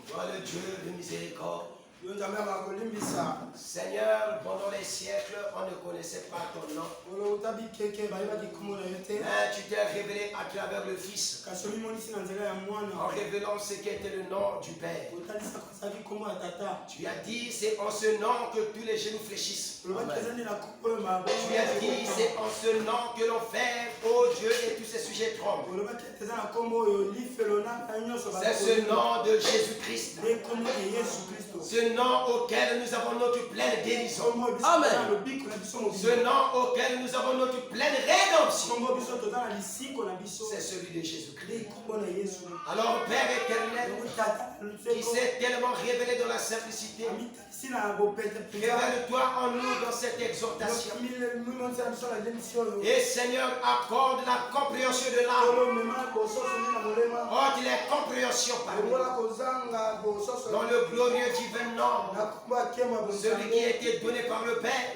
Toi le Dieu de miséricorde. Seigneur, pendant les siècles, on ne connaissait pas ton nom. Mais tu t'es révélé à travers le Fils, en révélant ce qu'était le nom du Père. Tu as dit, c'est en ce nom que tous les genoux fléchissent. Amen. Tu as dit, c'est en ce nom que l'on fait, ô Dieu, et tous ces sujets tremblent. C'est ce nom de Jésus-Christ. Ce nom auquel nous avons notre pleine guérison. Amen. Ce nom auquel nous avons notre pleine rédemption. C'est celui de Jésus-Christ. Alors, Père éternel, qui s'est tellement révélé dans la simplicité, révèle-toi en nous dans cette exhortation. Et Seigneur, accorde la compréhension de l'âme. Ôte les compréhensions par nous. Dans le glorieux divin nom, celui qui a été donné par le Père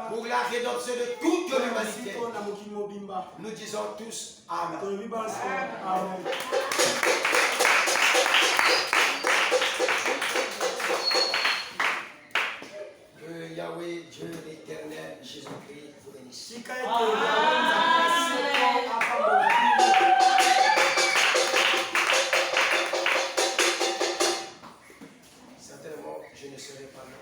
pour la rédemption de toute l'humanité. Nous disons tous Amen. Que Yahweh, Dieu l'éternel, Jésus-Christ, vous bénisse. Certainement, je ne serai pas là.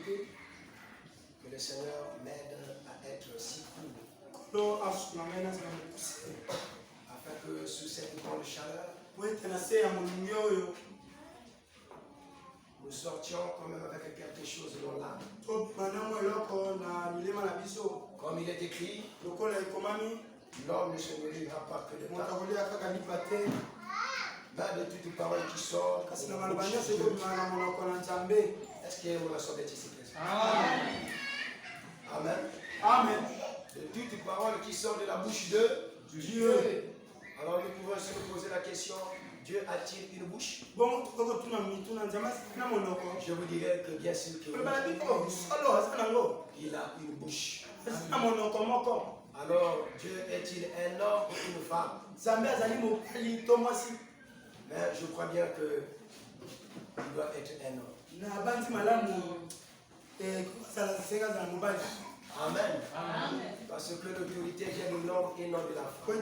Que le Seigneur m'aide à être si cool, afin que sous cette grande chaleur, nous sortions quand même avec quelque chose dans l'âme. Comme il est écrit, l'homme ne se nourrira pas que de pain, mais de toute parole qui sort. Est-ce que vous la savez ici? Amen. Amen. De toute parole qui sort de la bouche de Dieu. Alors nous pouvons se poser la question, Dieu a-t-il une bouche? Je vous dirais que bien sûr que il a une bouche. Alors Dieu est-il un homme ou une femme? Mais je crois bien que il doit être un homme. Amen. Amen. Parce que l'autorité vient de l'homme et non de la femme.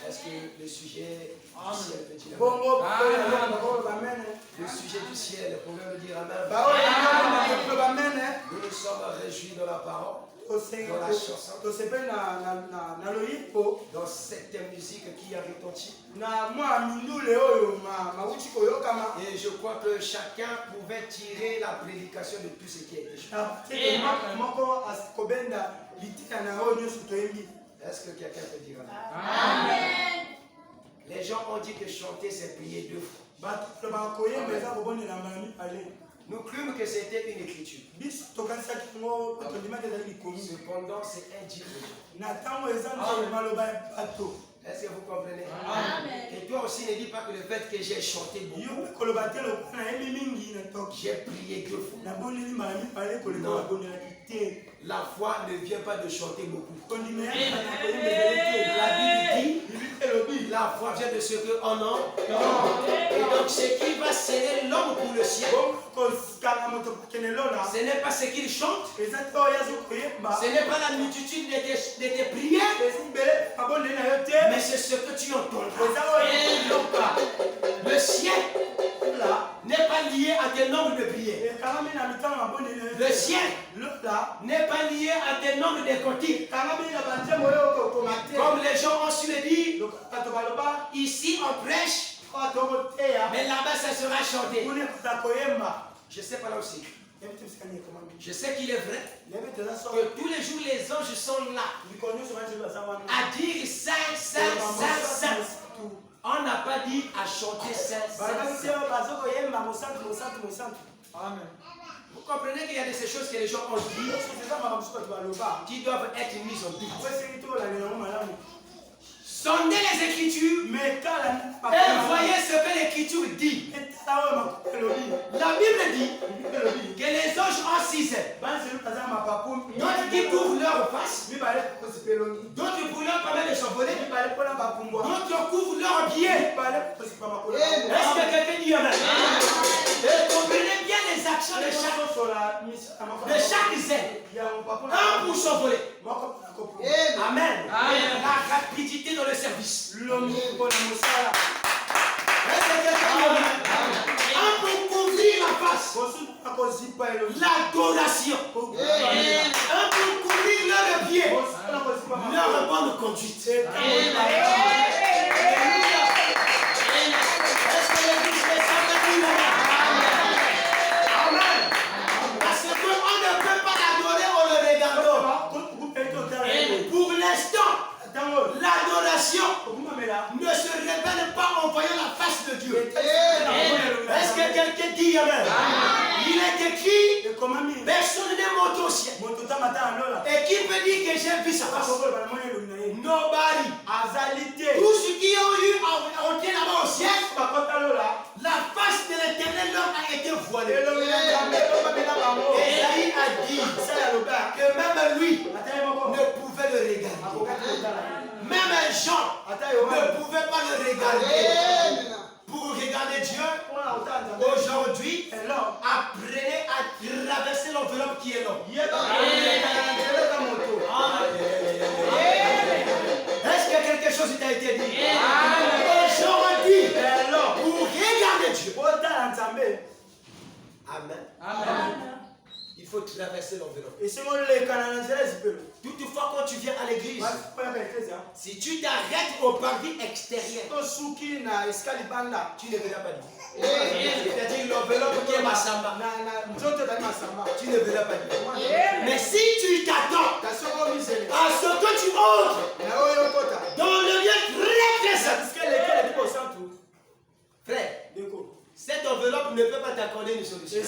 Est-ce que le sujet du ciel peut-il Amen? Le sujet du ciel, pouvez me dire Amen? Nous nous sommes réjouis dans la parole, dans la chanson, dans cette musique qui a retenti. Et je crois que chacun pouvait tirer la prédication de tout ce qui a été chanté. Est-ce que quelqu'un peut dire Amen? Les gens ont dit que chanter c'est prier 2 fois. Nous crûmes que c'était une écriture. Cependant, c'est un dieu. Est-ce que vous comprenez? Amen. Et toi aussi ne dis pas que le fait que j'ai chanté beaucoup, j'ai prié 2 fois. Non. La foi ne vient pas de chanter beaucoup. La Bible dit, la foi vient de ce qu'on a. Et donc ce qui va serrer l'homme pour le ciel, ce n'est pas ce qu'il chante, ce n'est pas la multitude de tes prières, mais c'est ce que tu entendras. Le ciel n'est pas lié à tes nombres de prières. Le ciel n'est pas lié à tes nombres de cantiques. Comme les gens ont su le dire, ici on prêche, mais là-bas ça sera chanté. Je sais pas là aussi. Je sais qu'il est vrai que tous les jours les anges sont là à dire Saint, Saint, Saint, Saint. On n'a pas dit à chanter Saint, Saint, Saint. Amen. Vous comprenez qu'il y a de ces choses que les gens ont dit qui doivent être mises en doute. Sondez les Écritures et voyez ce que l'Écriture dit. La Bible dit que les anges ont 6 ailes. D'autres qui couvrent leur face, d'autres pour leur permettre de s'envoler. volés. D'autres couvrent leurs pieds. Est-ce que quelqu'un dit amen? Et comprenez bien les actions de chaque zèle. Un pour s'envoler. Amen. La rapidité dans le service. Un pour couvrir la face. L'adoration. Un pour couvrir leurs pieds. Leur bonne conduite. Est-ce que l'église est savez? Amen. Parce qu'on ne peut pas l'adorer en le regardant. Pour l'instant, l'adoration ne se révèle pas en voyant la face de Dieu. Est-ce que quelqu'un dit amen? Il est écrit, personne n'est monté au ciel. Et qui peut dire que j'ai vu sa face? Nobody. Tous ceux qui ont eu à entrer là-bas au ciel, la face de l'éternel leur a été voilée. Esaïe a dit que même lui ne pouvait le regarder. Même Jean ne pouvait pas le regarder. Pour regarder Dieu, aujourd'hui, apprenez à traverser l'enveloppe qui est là. Est-ce que quelque chose t'a été dit? Aujourd'hui, pour regarder Dieu. Amen. Il faut traverser l'enveloppe. Toutefois, quand tu viens à l'église, si tu t'arrêtes au parvis extérieur, tu ne verras pas Dieu. C'est-à-dire l'enveloppe qui est Massamba, tu ne verras pas Dieu. Mais si tu t'attends à ce que tu entres dans le lieu très saint, frère, cette enveloppe ne peut pas t'accorder une solution.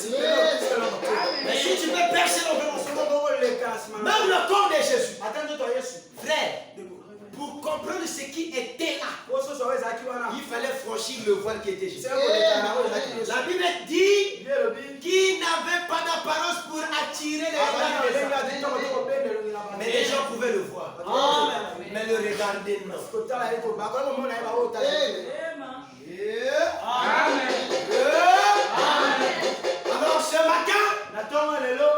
Mais si tu peux percer l'enveloppe, même le corps de Jésus, frère, pour comprendre ce qui était là, il fallait franchir le voile qui était Jésus. La Bible dit qu'il n'avait pas d'apparence pour attirer les regards. Mais les gens pouvaient le voir. Mais le regarder, non. Alors ce matin,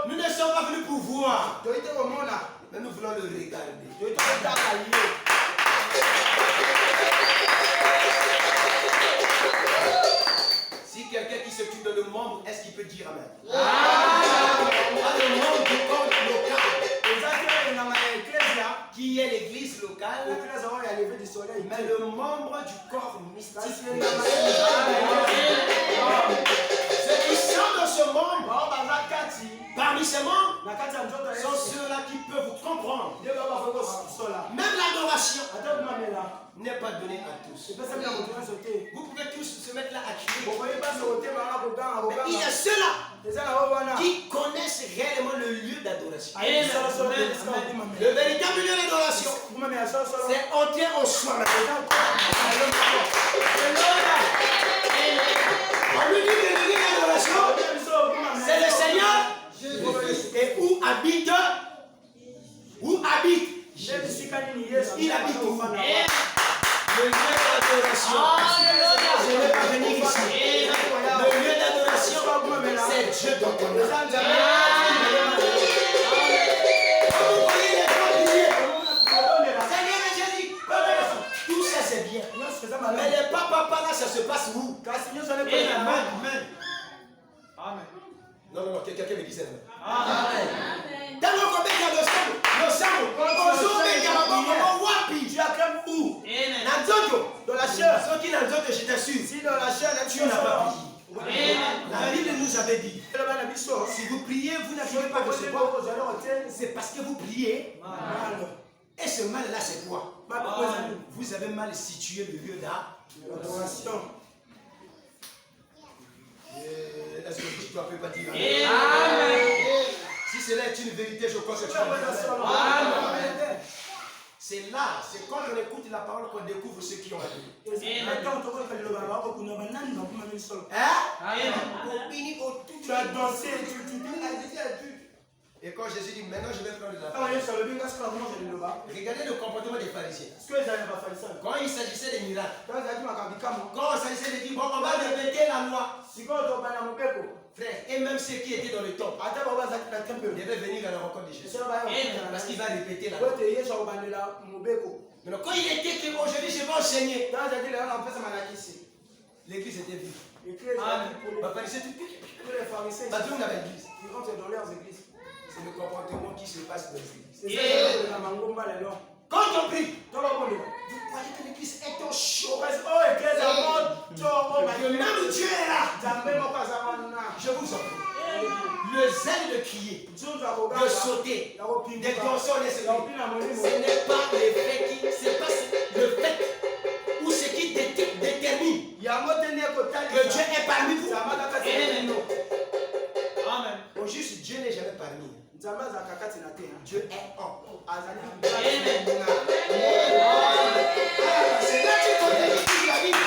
nous ne sommes pas venus pour voir, mais nous voulons le regarder. Si quelqu'un qui se tue dans le membre, est-ce qu'il peut dire amen? Pas le membre du corps local, qui est l'église locale, mais le membre du corps mystique. Ceux qui sont dans ce membre, parmi ces membres, sont ceux-là qui peuvent comprendre. Même l'adoration n'est pas donnée à tous. Vous pouvez tous se mettre là à crier. Mais il y a ceux-là qui connaissent réellement le lieu d'adoration. Le véritable lieu d'adoration, c'est entrer en soi-même. On lui dit que le lieu d'adoration, c'est le Seigneur. Et où habite? Il habite où? Le lieu d'adoration. Je ne vais pas venir ici. Le lieu d'adoration, c'est Dieu dans ton âme. Quand vous voyez les gens crier, Seigneur Jésus, tout ça c'est bien. Mais les papa là, ça se passe où? Amen. Amen. Non, quelqu'un me dit ça. Amen. Dans le combat, il y a le sang. Aujourd'hui, il y a un wapi. Tu as comme où? Dans la chair. Ceux qui n'ont pas, je t'assure. Si dans la chair, tu n'as pas prié. La Bible nous avait dit, si vous priez, vous n'arrivez pas à recevoir. C'est parce que vous priez mal. Et ce mal-là, c'est quoi? Vous avez mal situé le lieu d'adoration. Est-ce que tu ne peux pas dire amen? Si cela est une vérité, je crois que tu vas dire amen. C'est là, c'est quand on écoute la parole qu'on découvre ceux qui ont adoré. Tu as dansé, Et quand Jésus dit maintenant je vais prendre la parole, regardez le comportement des pharisiens. Quand il s'agissait des miracles, quand il s'agissait de dire bon, on va répéter la loi, frère, et même ceux qui étaient dans le temple devaient venir à la rencontre de Jésus parce qu'il va répéter la loi. Maintenant, quand il était que aujourd'hui je vais enseigner, l'église était vide. C'est le comportement qui se passe dans les églises. Quand on prie, vous croyez que l'église est en chaud. Même Dieu est là. Je vous en prie. Le zèle de crier, de sauter, de danser en esprit, ce n'est pas le fait ou ce qui détermine que Dieu est parmi vous. Amen. Au juste, Dieu n'est jamais parmi. Dieu est en. C'est là que tu contredis la Bible.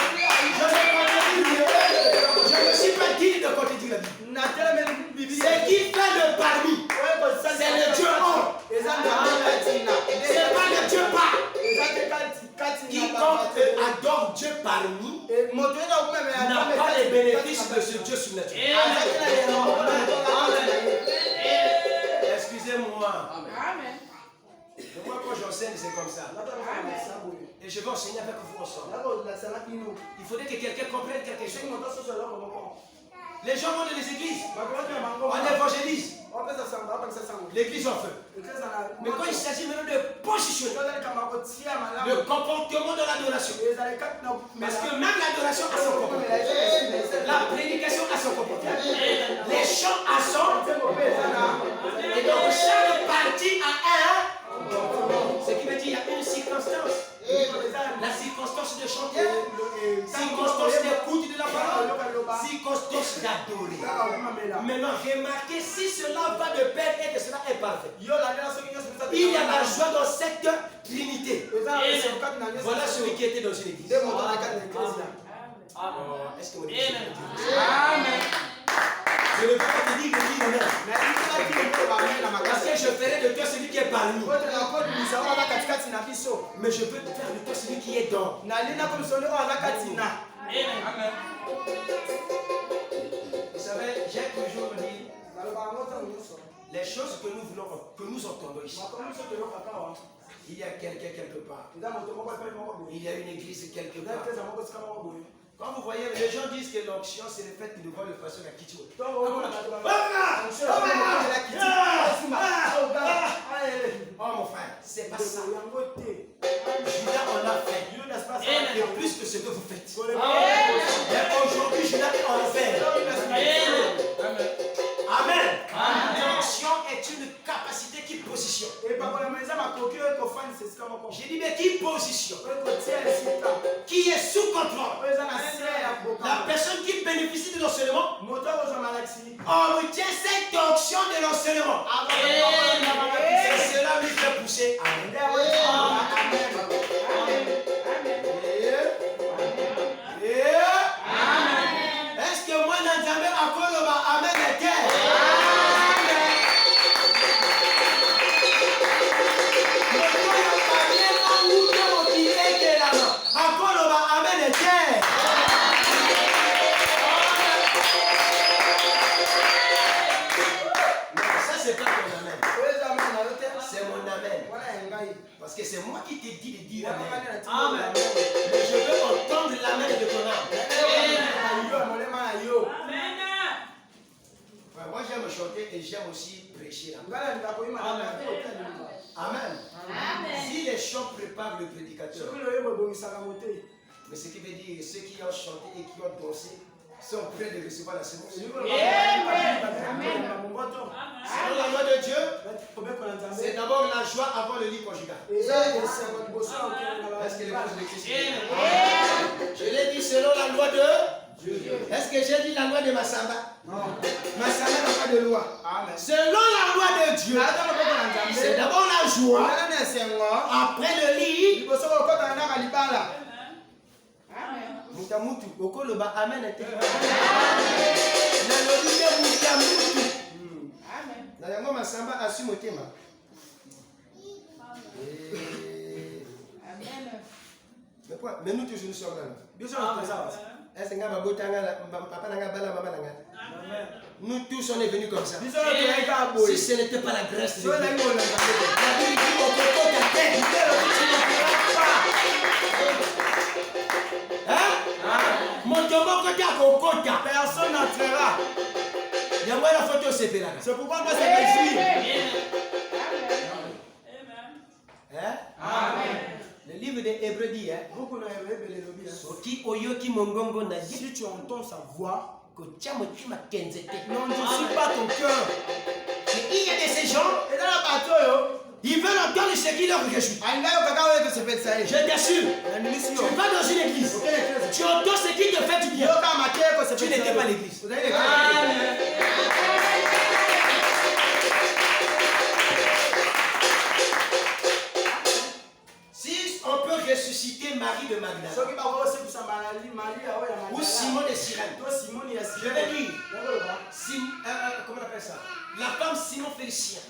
Je ne suis pas digne de contredire la Bible. Ce qui fait le parmi, c'est le Dieu en. C'est pas le Dieu par. Quiconque adore Dieu parmi n'a pas les bénéfices de ce Dieu surnaturel. Excusez-moi. Amen. Moi, quand j'enseigne, c'est comme ça. Et je vais enseigner avec vous ensemble. Il faudrait que quelqu'un comprenne quelque chose. Les gens vont dans les églises. On évangélise. L'église en feu. Mais quand il s'agit maintenant de positionner le comportement de l'adoration, parce que même l'adoration a son comportement, la prédication a son comportement, les chants a son, et donc chaque partie a un, ce qui veut dire qu'il y a une circonstance. La circonstance de chanter, circonstance d'écoute de la parole, circonstance d'adorer. Maintenant, remarquez si cela va de pair et que cela est parfait. Il y a la joie dans cette trinité. Voilà celui qui était dans une église. Est-ce que vous dites Amen. Je ne veux pas te dire Amen. Parce que je ferai de toi celui qui est parmi. Mais je peux te faire de toi celui qui est dans. Amen. Vous savez, j'ai toujours dit les choses que nous voulons, que nous entendons ici. Il y a quelqu'un quelque part. Il y a une église quelque part. Quand vous voyez, les gens disent que l'onction, c'est le fait de voir le pasteur à Kitio. Oh mon frère, c'est pas ça. Judas en a fait. Et plus que ce que vous faites. Mais aujourd'hui, Judas est en fait. Amen. L'onction est une capacité qui positionne. J'ai dit, mais qui positionne? Qui est sous contrôle? La personne qui bénéficie de l'enseignement, on retient cette onction de l'enseignement. Cela lui fait pousser. Amen. Est-ce que moi, Nanzambe, à Koloba, Amen, était? Parce que c'est moi qui t'ai dit de dire Amen. Amen. Mais je veux entendre l'amen de ton âme. Amen. Ouais, moi j'aime chanter et j'aime aussi prêcher. Amen. Amen. Si les chants préparent le prédicateur, mais ce qui veut dire ceux qui ont chanté et qui ont dansé sont prêts de recevoir la sémence. Amen. Selon la loi de Dieu, c'est d'abord la joie avant le lit conjugal. Est-ce que les choses l'existent? Je l'ai dit selon la loi de Dieu. Est-ce que j'ai dit la loi de Massamba? Non. Massamba n'a pas de loi. Selon la loi de Dieu, c'est d'abord la joie après le lit. Mutamutu, okoloba amen ete. Na lobide mutamutu. Amen. Na yango masamba assume au thème. Mais nous toujours nous sommes là. Est-ce que papa n'a pas la maman? Nous tous on est venus comme ça. Si ce n'était pas la grâce de Dieu. Personne n'entrera. C'est pourquoi moi c'est réjoui. Amen. Le livre des Hébreux dit, Si tu entends sa voix, non, ne suis pas ton cœur. Il y a de ces gens, ils veulent entendre ce qui leur réjouit. Je t'assure, tu vas dans une église, tu entends ce qui te fait du bien. Tu n'étais pas l'église. Si on peut ressusciter Marie de Magdala ou Simon de Cyrène, je vais dire, comment on appelle ça? La femme Simon Félicien.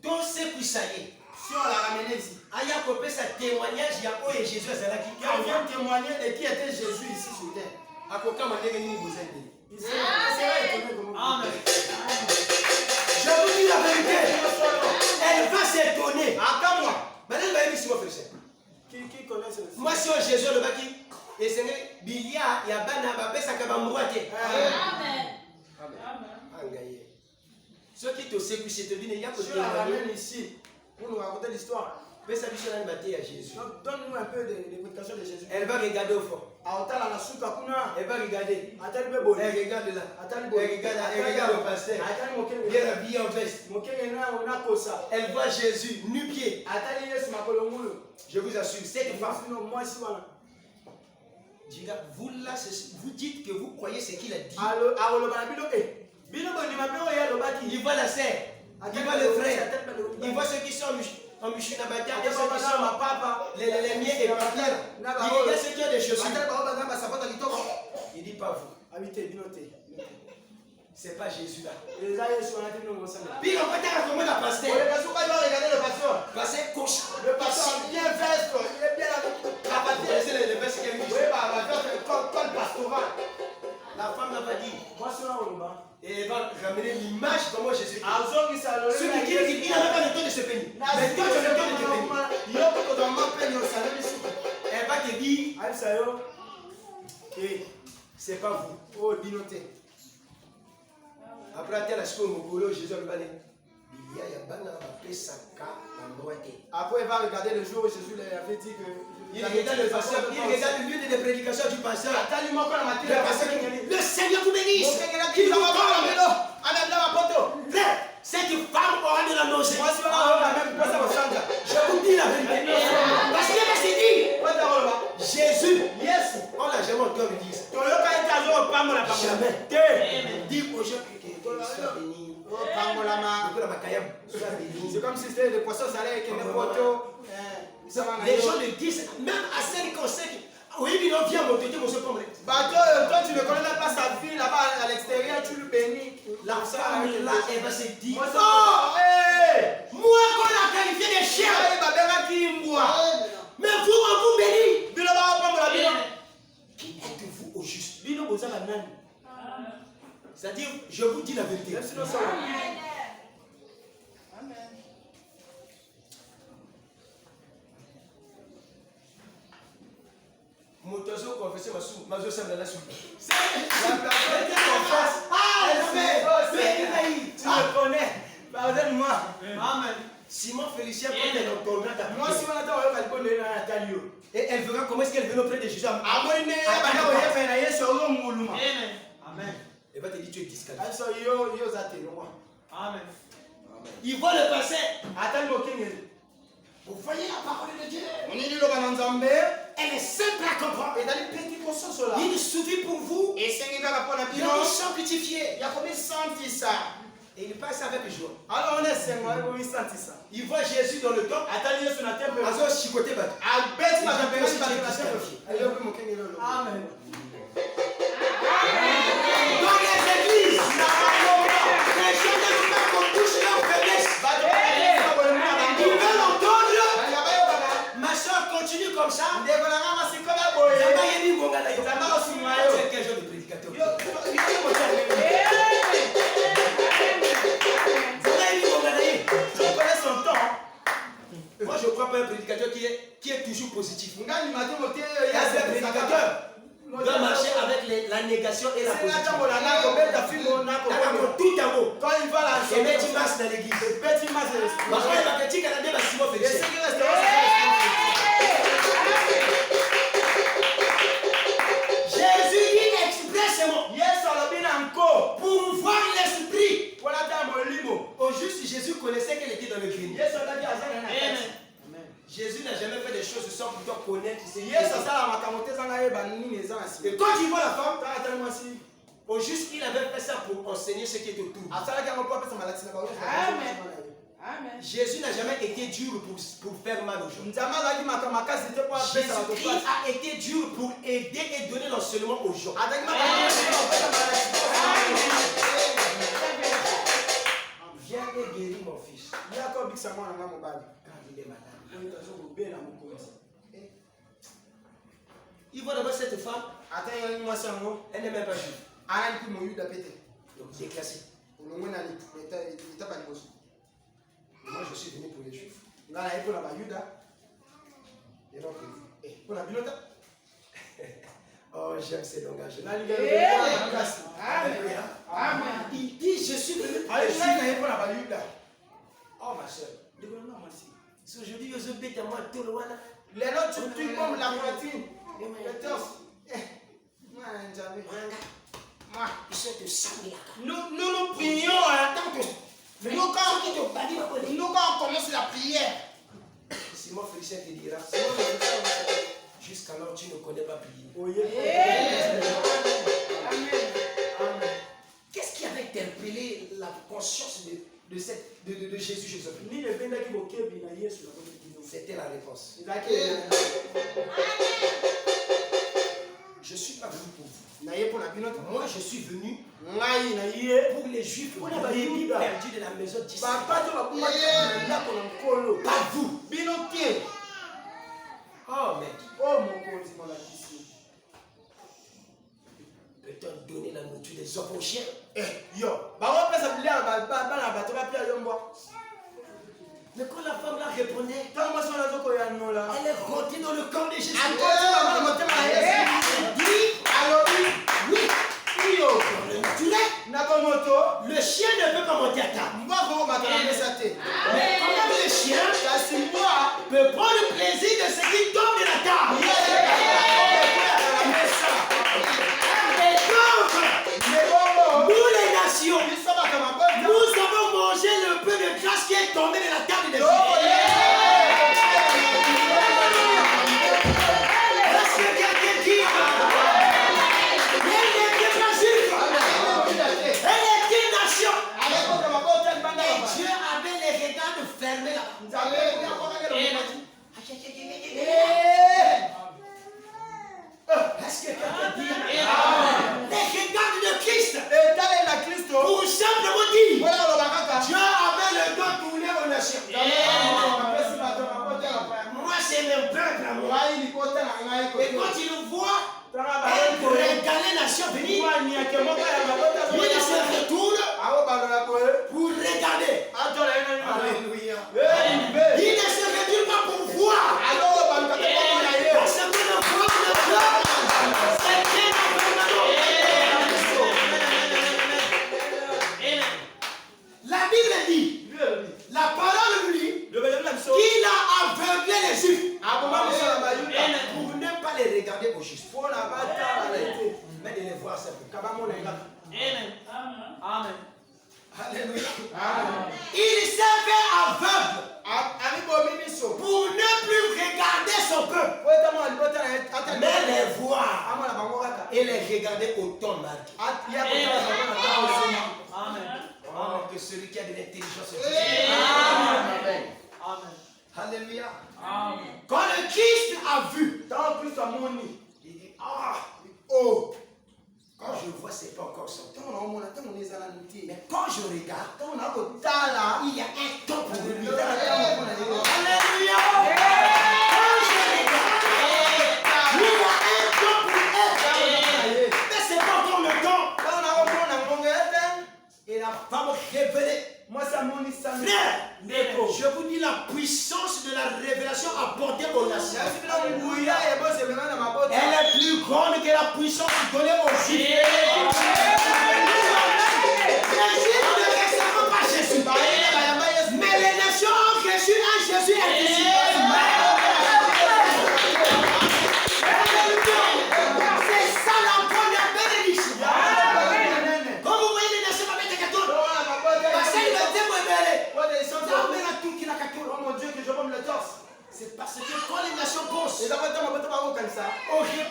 Donc c'est pour ça y est. Si on l'a ramené ici, Aya copé sa témoignage, il y a quoi et Jésus est là qui vient témoigner de qui était Jésus ici sur terre. À quoi m'a dit vous êtes. Amen. Je vous dis la vérité. Elle va s'étonner. Attends moi. Maintenant elle va dire Simon Félicien. Qui connaît ce moi si on Jésus le baki et c'est bilia ya bana ba pesa ka ba mboate. Amen. Amen. Ceux qui te secouent, c'est te dire, il y a que tu la ramènes ici pour nous raconter l'histoire. Donne-nous un peu de prédication de Jésus. Elle va regarder au fond. Elle va regarder. Elle regarde là. Elle regarde le pasteur. Bien habillé en veste. Elle voit Jésus nu-pied. Je vous assure, cette femme. Vous là, vous dites que vous croyez ce qu'il a dit. Il voit la sœur, il voit le frère, il voit ceux qui sont en Michinabata, ceux qui sont les miens et partenaires. Il y a ceux qui ont des chaussures. Il dit pas vous. C'est pas Jésus là. Puis on va dire comment la pasteur. Pasteur coach. Le pasteur bien veste, il est bien avec. Les vestes qu'elle dit. La femme n'a pas dit. Et elle va ramener l'image comment Jésus dit. Ceux qui disent qu'il n'avait pas le temps de se bénir. Mais quand tu as le temps de te bénir, elle va te dire que c'est pas vous. Oh, binoté. Après, tu as la seconde Mokolo, Jésus va dire après, il va regarder le jour où Jésus lui avait dit que. Il regarde le pasteur, il regarde le lieu de prédication du pasteur. Le Seigneur vous bénisse. Qu'il vous parle. Cette femme aura de la nausée. Je vous dis la vérité. Parce qu'il va se dire Jésus, on l'a jamais entendu dire ça. Jamais. Dis aux gens que sois béni. C'est comme si c'était des poissons salés qui étaient poteaux. Les gens le disent, même à 5 conseils. Oui, il vient mon tété, mon secours. Toi, tu ne connais même pas sa fille là-bas à l'extérieur, tu lui bénis. La femme là, elle va se dire moi, qu'on a qualifié des chiens. Mais vous, on vous bénit. Qui êtes-vous au juste? C'est-à-dire, je vous dis la vérité. Motozo confessé ma soeur la suite. Tu me connais. Pardonne-moi. Amen. Simon Félicien, quand elle entendra ta moi, si on attend, et elle verra comment est-ce qu'elle veut auprès de Jésus. Amen. Elle va te dire tu es disqualifié. Amen. Il voit le passé. Vous voyez la parole de Dieu. Elle est simple à comprendre. Il suffit pour vous. Il est sanctifié. Et il passe avec joie. Il voit Jésus dans le temple. Amen. Dans les églises, les gens prédicateur doit marcher avec la négation et la position. Tout en haut. Et mettre une masse dans l'église. Jésus dit expressément pour voir l'esprit. Au juste, Jésus connaissait qu'elle était dans le grenier. Jésus n'a jamais fait des choses sans plutôt connaître. Et quand tu vois la femme, au juste, il avait fait ça pour enseigner ce qui est autour. Amen. Jésus n'a jamais été dur pour faire mal aux gens. Jésus-Christ a été dur pour aider et donner l'enseignement aux gens. Viens et guéris mon fils. Quand il est malade. Il voit d'abord cette femme. Elle n'est même pas juive. Donc déclassé. Moi je suis venu pour les juifs. Oh, j'aime ces langages. Amen. Il dit je suis venu pour les juifs. Oh ma soeur. Si aujourd'hui je suis bête à moi tout le monde. Les autres tu comme la poitrine. Nous prions. Nous quand on commence la prière. Simon Félicien te dira. Jusqu'alors tu ne connais pas prier. Qu'est-ce qui avait interpellé la conscience de Jésus Jésus-Christ? C'était la réponse. Je ne suis pas venu pour vous. Moi je suis venu pour les juifs, pour les brebis perdus de la maison d'Israël. Pas vous. Oh mec. Peut-on donner la nourriture des hommes aux chiens? Mais quand la femme là répondait, elle est rentrée dans le corps de Jésus. Elle dit, oui, le chien ne peut pas monter à table. Mais quand même le chien peut prendre le plaisir de ce qui tombe de la table. Et donc, nous les nations, nous avons mangé le peu de grâce qui est tombé de la table des juifs. Est-ce que quelqu'un dit elle était une nation. Et Dieu avait les regards fermés là-bas. Est-ce que quelqu'un dit les regards de Christ pour simplement dire Dieu avait le dos tourné aux nations. Moi c'est mon peuple à moi. Et quand il voit les nations venir, il se retourne pour regarder. Alléluia. Il ne se retourne pas pour voir. Parce que le peuple de Dieu, c'est bien la Bible dit, la parole lui, qu'il a aveuglé les juifs pour ne pas les regarder au juste, mais de les voir simplement. Amen. Alléluia. Il s'est fait aveugle pour ne plus regarder son peuple, mais les voir et les regarder autant marqués. Amen. Oh, que celui qui a de l'intelligence. Amen. Alléluia. Quand le Christ a vu, il dit, quand je vois, c'est pas encore ça. Mais quand je regarde, il y a un temps pour lui. Alléluia. Quand je regarde, il y a un temps pour être. Mais c'est pas encore le temps. Et la femme révélée. Frère, Je vous dis la puissance de la révélation apportée aux nations. Elle est plus grande que la puissance donnée aux Juifs. Les Juifs ne reçoivent pas Jésus. Mais les nations ont reçu un Jésus invisible. C'est ça la première bénédiction. Comme vous voyez les nations avec des catholiques. C'est parce que quand les nations pensent, on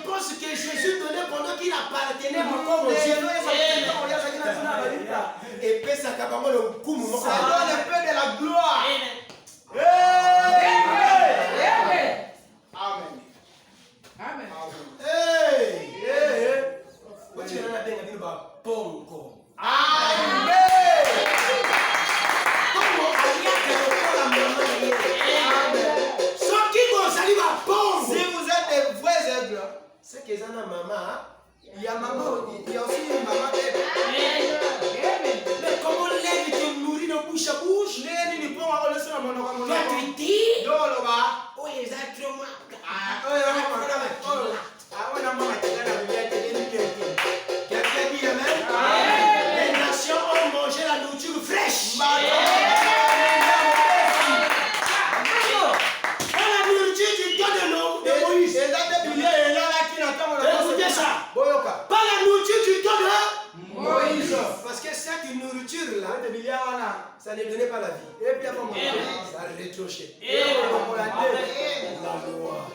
pense que Jésus donnait pendant qu'il appartenait encore aux Juifs. Et puis ça le coup, ça donne un peu de la gloire. Amen. Amen. Si vous êtes des vrais aigles, c'est que ça n'a maman. Il y a maman, il y a aussi une maman d'aigle. Mais comment l'aigle te nourrit de bouche à bouche? Toi tu dis, oh les êtres moi. Quelqu'un dit amen. Les nations ont mangé la nourriture fraîche. Pas la nourriture du temps de Moïse. Parce que cette nourriture-là, ça ne donnait pas la vie. Ça rétrochait. La loi.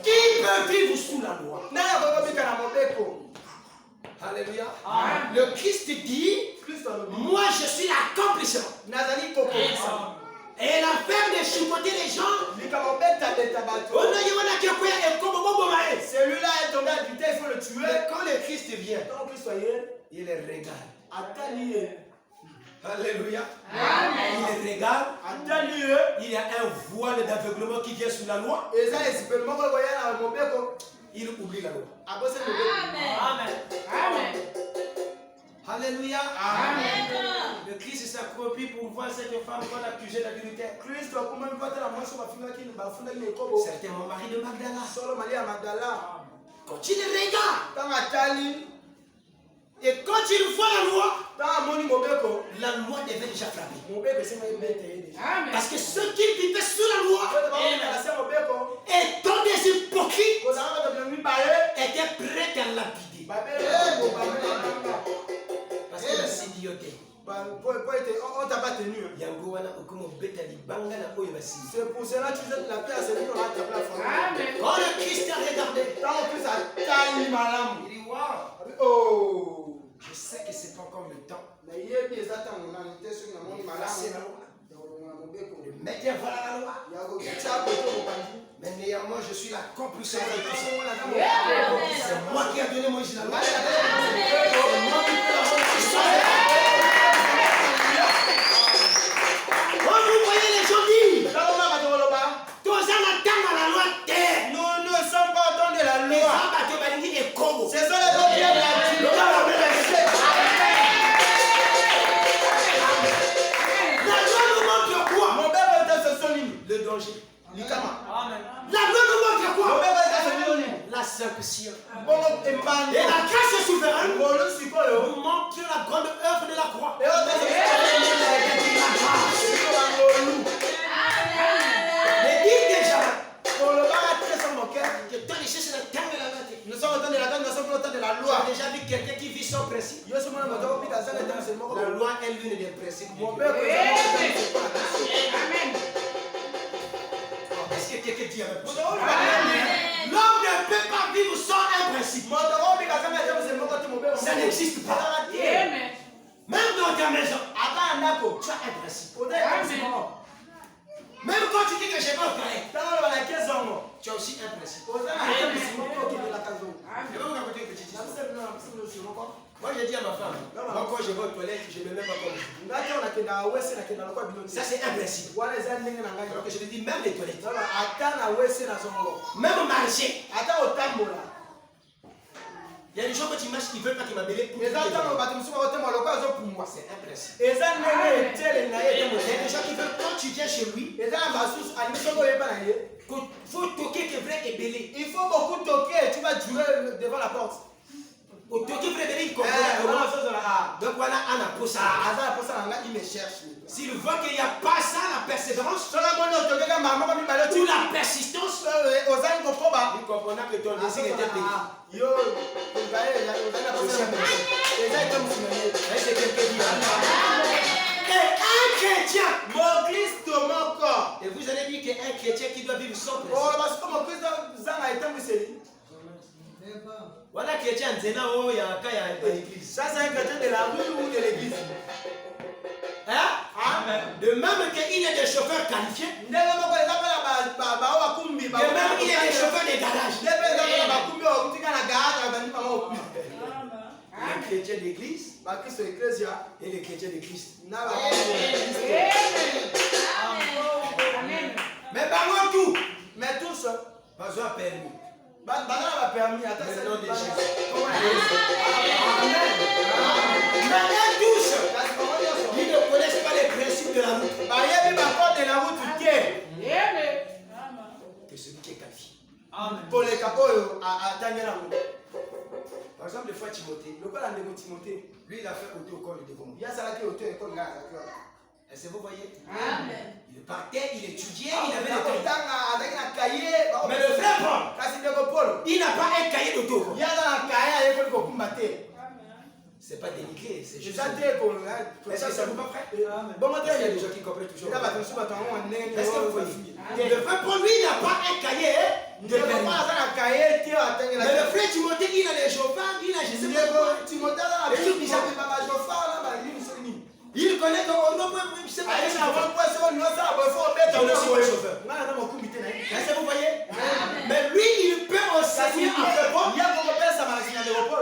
Qui peut vivre sous la loi? Alléluia. Le Christ dit, moi je suis l'accomplissement. Et la faire de chicoter les gens. Celui-là est tombé à buter, il faut le tuer. Mais quand le Christ vient, il les regarde. Alléluia. Il les regarde. Il y a un voile d'aveuglement qui vient sous la loi. Il oublie la loi. Amen. Amen. Alléluia. Amen. Le Christ s'accroupit pour voir cette femme qu'on accusait d'adultère. C'était mon mari de Magdala. Quand il regarde, et quand il voit la loi devait déjà frapper. Parce que ceux qui vivaient sous la loi, étant des hypocrites, étaient prêts à lapider. Parce que la sédioté. On t'a pas tenu. C'est pour cela que tu jettes la paix à celui qui a tapé la famille. Quand le Christ a regardé, il dit waouh. Oh, je sais que c'est pas encore le temps. Mettez voilà la loi. Mais néanmoins, je suis l'accomplissement de tout ça. C'est moi qui ai donné Moïse la loi. C'est moi qui fais la loi. Vous voyez les gens dire, nous ne sommes pas au temps de la loi. C'est ça les gens qui aiment la loi. La loi nous montre quoi? Mon père est dans ce ligne. Le danger. La loi nous montre quoi? La sanction. Et la grâce souveraine nous montre la grande œuvre de la croix. Mais dis déjà que toi les choses le temps de la loi. Nous sommes au temps de la loi, nous sommes au temps de la loi. J'ai déjà vu quelqu'un qui vit sans principe. La loi est l'une des principes. Amen. Est-ce que quelqu'un dit avec moi? L'homme ne peut pas vivre sans un principe. Ça n'existe pas. Même dans ta maison, tu as un principe. Même quand tu dis que je vais au palais, tu as aussi un principe. Je vais vous raconter une petite histoire. Moi j'ai dit à ma femme, moi quand je vais aux toilettes, je ne me mets pas comme ça. C'est un principe. Donc je te dis, même les toilettes, même marcher, Il y a des gens que tu marches qui veulent pas qu'ils m'appellent pour. C'est un principe. Il y a des gens qui veulent quand tu viens chez lui. Il faut toquer que vrai et belé. Il faut beaucoup toquer, tu vas durer devant la porte. Au toquer vrai belé, il comprend. Donc voilà, Anna pour ça. Il me cherche. S'il voit qu'il n'y a pas ça, la persévérance, ou la persistance, il comprendra que ton désir était payé. C'est quelqu'un dit. Et un chrétien, mon Christ, mon corps. Et vous allez dire qu'un chrétien qui doit vivre sans pression. Voilà un chrétien, il y a un cas, il y a l'église. Ça, c'est un chrétien de la rue ou de l'église. Hein? De même qu'il est des chauffeurs qualifiés. De même il est des chauffeurs de garage. Les chrétiens d'église et les chrétiens de Christ. Mais parlons tout. Mais tous. Besoin permis. Permis. Dans le nom de Jésus. Maintenant tous. Ils ne connaissent pas les principes de la route. Que celui qui est qualifié. Pour les capots, Par exemple, le frère Timothée, lui il a fait auto-école de développement. Est-ce que vous voyez? Amen. Il partait, il étudiait, il avait des cahiers. Mais Mais le frère Paul, il n'a pas un cahier d'auto. C'est pas dénigré, c'est juste. Est-ce que ça vous pas prêt? Il y a des gens qui comprennent toujours. Est-ce que vous voyez? Le frère Paul, lui, il n'a pas un cahier de permis. Mais le frère Timothée, il a les chauffeurs, il a je sais pas quoi. Il connaît qu'on ne peut je sais pas. Est-ce que vous voyez? Mais lui, il peut enseigner à faire quoi?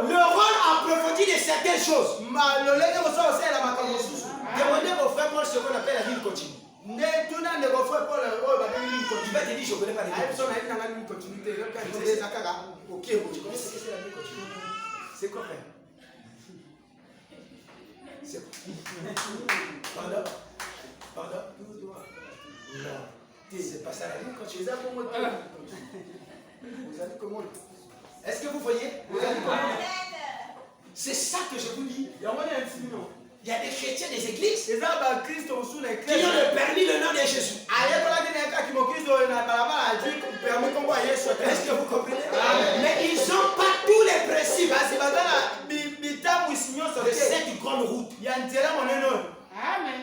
Le rôle approfondi de certaines choses. Demandez au frère Paul ce qu'on appelle la vie continue. Tu vas te dire, je ne connais pas les vie continue. Tu connais ce que c'est la vie continue? C'est quoi, frère? Pardon? Non. C'est pas ça la vie continue. Est-ce que vous voyez? C'est ça que je vous dis. Il y a des chrétiens des églises qui ont le permis le nom de Jésus. Est-ce que vous comprenez? Mais ils n'ont pas tous les principes de cette grande route. Amen.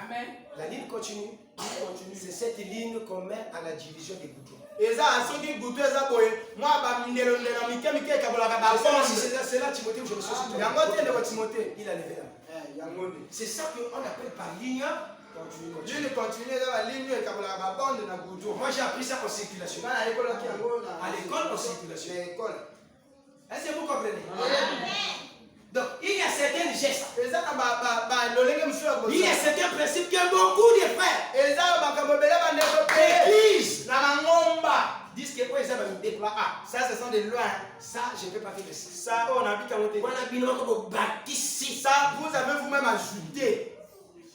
Amen. La ligne continue. C'est cette ligne qu'on met à la division des boutons. C'est là Timothée où je me suis soutenu. Il a levé là. C'est ça qu'on appelle par ligne continue. Moi j'ai appris ça en circulation. À l'école en circulation. Est-ce que vous comprenez? Donc il y a certains gestes. Il y a certains principes que beaucoup de frères d'église disent que ça ce sont des lois. Ça je ne peux pas faire ça. Ça vous avez vous-même ajouté.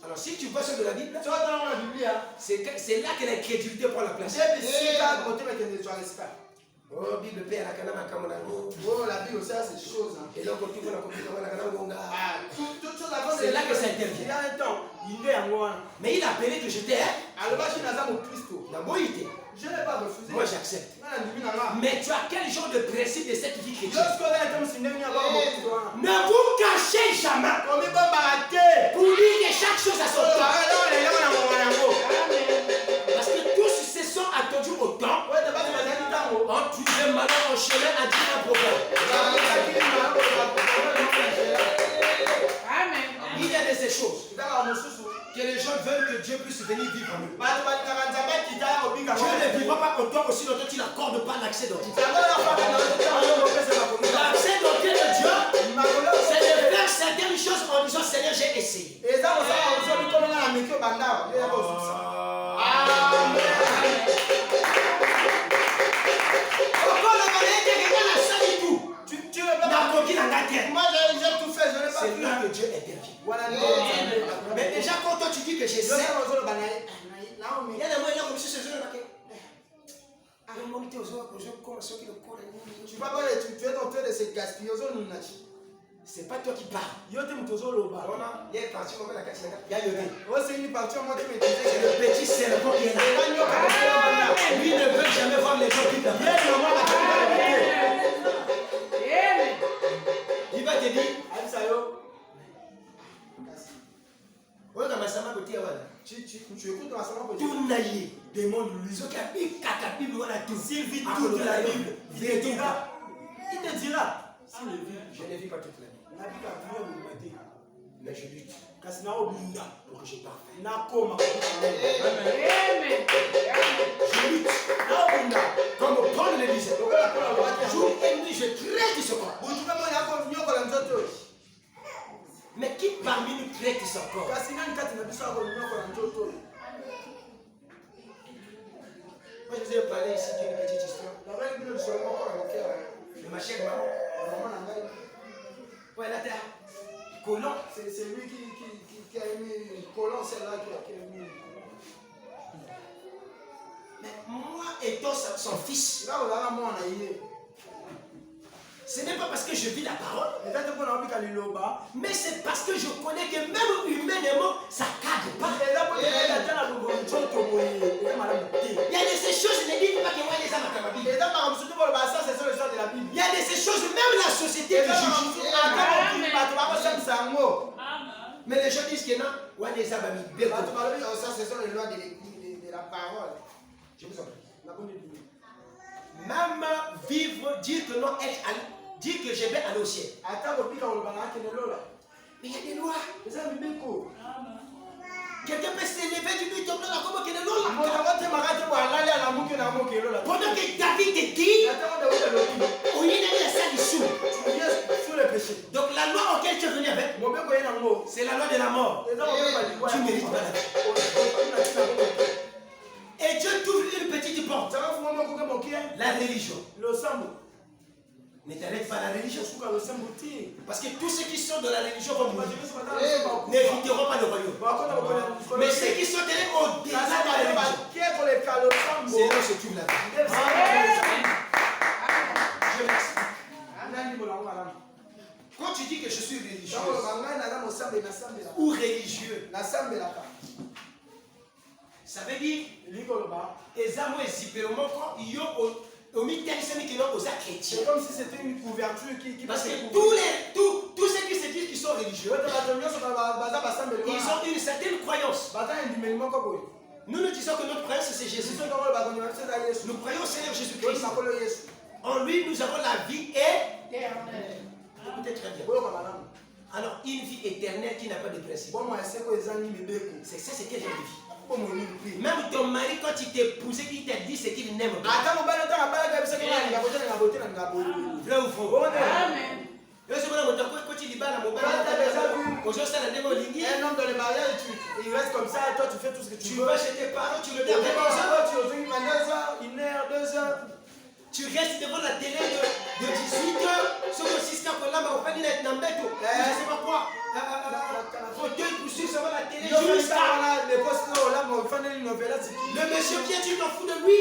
Alors si tu vois sur de la Bible, c'est là que la crédulité prend la place. Oh, Bible Père, la canama kamonango. Oh, la Bible, ça, c'est des choses. Et donc, tu vois la communication, la canama. C'est là que ça intervient. Il y a un temps, il est à moi. Mais il a appelé que j'étais. Alors, je suis dans un Christo. Je n'ai pas refusé. Moi, j'accepte. Mais tu as quel genre de principe de cette vie chrétienne? Ne vous cachez jamais. Pour dire que chaque chose a son temps. Parce que tous se sont attendus au temps. On trouve malheur en chemin à dire un problème. Amen. Il y a de ces choses que les gens veulent que Dieu puisse venir vivre en eux. Dieu ne vivra pas en toi aussi longtemps qu'il n'accorde pas l'accès dans Dieu. L'accès dans Dieu de Dieu, c'est de faire certaines choses en disant Seigneur, j'ai essayé. Pourquoi le mariage est quelqu'un à ça du tout? Moi, j'ai tout fait, je n'ai pas C'est pu. là que Dieu intervient. Voilà. Mais déjà, quand toi tu dis que je sais, il y a des mots comme si c'est tu vas voir, tu es en train de se gaspiller. c'est pas toi qui parles. Yo te mutozoloba. Il est parti, on va la casser. Il y a le c'est une partie, moi, qui C'est le petit serpent qui est là. Lui ne veut jamais voir les gens qui il va te dire, ouais, dans ma sama côté, tu écoutes dans la salle côté. tout naïe, demande lui, ce qui a mis cacapi, voilà tout. S'il vit toute la Bible, il te dira. Il te dira. Je ne vis pas toute la Bible. Mais je lutte pour que je parle. Je lutte. Comme Paul le disait. Jour et nuit, je traite ce corps. Mais qui parmi nous traite ce corps? Moi, je vous ai parlé ici d'une petite histoire. De ma chère maman. Ouais, là, t'as colon. C'est lui qui a mis colon, c'est là qui a mis. Mais moi étant son fils, ce n'est pas parce que je vis la parole, mais c'est parce que je connais que même humainement, ça ne cadre pas. Il y a de ces choses, ne dites pas que moi, les âmes à Bible. Il y a de ces choses, même la société qui juge. Mais les gens disent que non, ouais, les âmes à Bible. Ça, ce sont les lois de la parole. Je vous en prie. Même vivre, dire que non, dire que je vais aller au ciel. Mais il y a des lois. Quelqu'un peut s'élever du but, comme là, comme qu'il est là. Pendant que David te dit, on y est allé à ça du sous. Donc la loi auquel tu es venu avec, c'est la loi de la mort. Tu mérites pas la vie. Et Dieu t'ouvre une petite porte. La religion. Ne t'arrête pas la religion. Parce que tous ceux qui sont dans la religion vont mourir. N'hériteront pas le royaume. Mais ceux qui sont allés au-delà de la religion, c'est là où se trouve la vie. Je m'explique. Quand tu dis que je suis religieuse ou religieux, ça veut dire c'est comme si c'était une couverture qui parce que tous ceux qui se disent qu'ils sont religieux, ils ont une certaine croyance. Nous nous disons que notre croyance c'est Jésus. Nous croyons au Seigneur Jésus-Christ. En lui nous avons la vie éternelle. Écoutez très bien. Alors une vie éternelle qui n'a pas de principe. C'est ça ce que j'ai dit. Même ton mari, quand il t'épousait, il t'a dit ce qu'il n'aime pas. Vrai ou faux? Amen. Un homme dans le mariage, il reste comme ça, et toi tu fais tout ce que tu veux. Tu vas chez tes parents, tu le Tu dis. tu Tu restes devant la télé de 18h, sur le système qu'on a, mais on va dire être nambeto. Je sais pas quoi. Fauteuil pour suivre sur la télé. Jusqu'à le monsieur qui est, tu t'en fous de lui.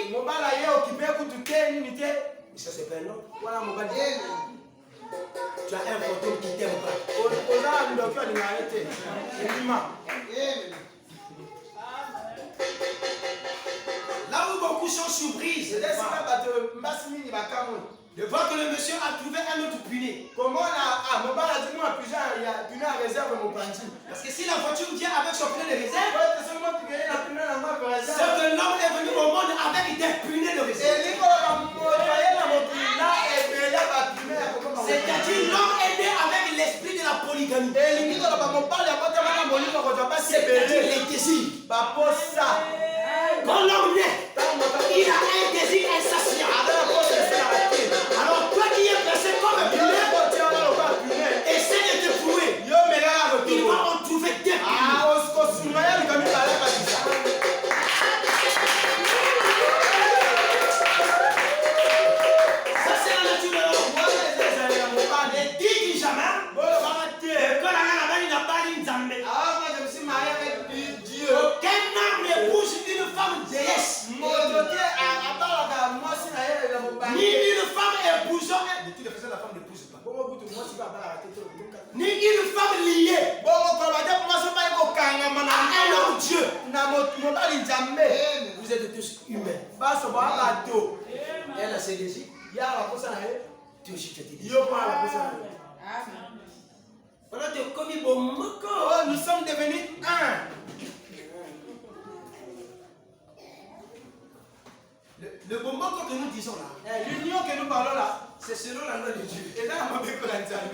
Mais ça, c'est pas un homme. Tu as un fantôme qui t'aime pas. Là où beaucoup sont surprises de voir que le monsieur a trouvé un autre puné. Parce que si la voiture vient avec son pneu de réserve, c'est que l'homme est venu au monde avec des punais de réserve. C'est-à-dire l'homme est né avec l'esprit de la polygamie. C'est-à-dire les désirs. Quand l'homme naît, il a un désir insatiable. Alors toi qui es placé comme un puné, essaie de te prouver. Il va en trouver des punais. Ça c'est la nature de l'homme. Et dit Ni une femme liée à un autre Dieu. Vous êtes tous humains. Elle a ses désirs. Tu aussi tu as tes désirs. Nous sommes devenus un. Le bomboko que nous disons là, L'union que nous parlons là, c'est selon la loi de Dieu.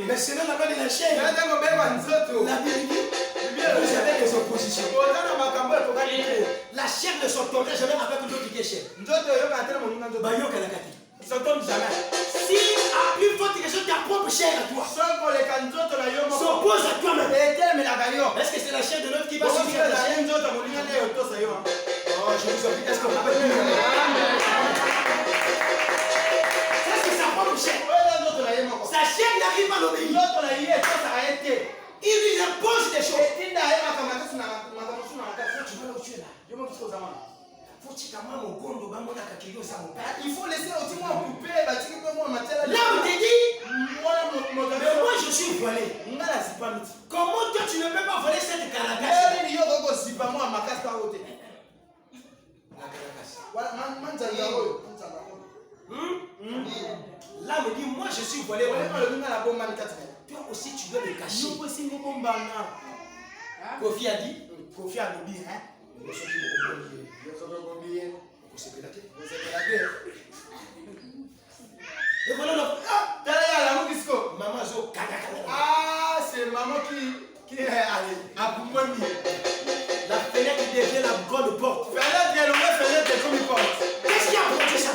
Mais selon la loi de la chair, la vérité, vous avez des oppositions. La chair ne s'entendra jamais avec l'autre qui est chair. Si à une fois que ta propre chair à toi s'oppose à toi-même, est-ce que c'est la chair de l'autre qui va suffire à ta chair? Oh, je vous en prie, est-ce que vous pouvez dire c'est que sa propre chair. Sa chair n'arrive pas à l'obéir. Il lui impose des choses. Il faut laisser aussi moi couper. Là on te dit, mais moi je suis voilé. Comment toi tu ne peux pas voler cette carapace? Là me dit, moi je suis voilé. Toi aussi tu dois le cacher. Kofi a dit, Kofi a dit, hein? Et voilà maman zo ah, c'est maman qui est allée à Boumoni. La fenêtre devient la grande porte. Fenêtre de comme une porte. Qu'est-ce qui a produit ça?